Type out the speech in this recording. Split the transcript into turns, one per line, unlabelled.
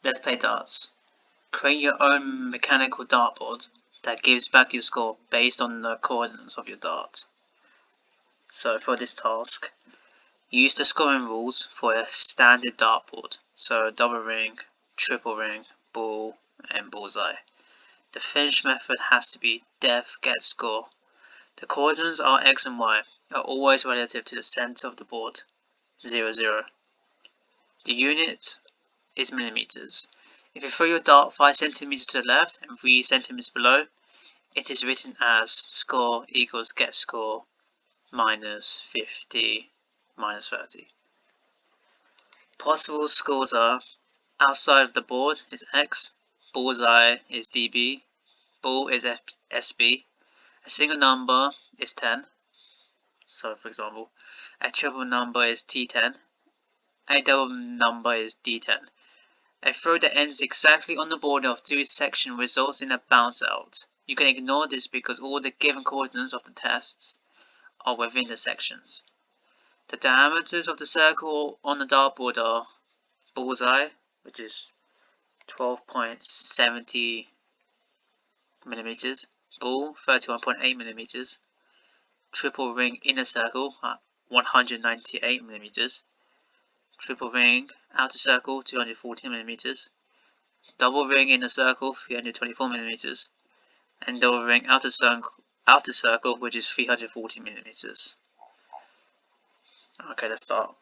Let's play darts. Create your own mechanical dartboard that gives back your score based on the coordinates of your dart. So for this task, use the scoring rules for a standard dartboard, so double ring, triple ring, ball, and bullseye. The finish method has to be def get score. The coordinates are x and y, are always relative to the center of the board, 0, 0. The unit is millimeters. If you throw your dart 5 centimeters to the left and 3 centimeters below, it is written as score equals get score minus 50 minus 30. Possible scores are outside of the board is x, bullseye is dB, ball is SB, a single number is 10, so for example, a triple number is T10, a double number is D10. A throw that ends exactly on the border of 2 sections results in a bounce out. You can ignore this because all the given coordinates of the tests are within the sections. The diameters of the circle on the dartboard are bullseye, which is 12.70 millimeters, ball 31.8 millimeters, triple ring inner circle at 198 millimeters, triple ring outer circle 240 millimeters, double ring inner circle 324 millimeters, and double ring outer circle which is 340 millimeters. Okay, let's start.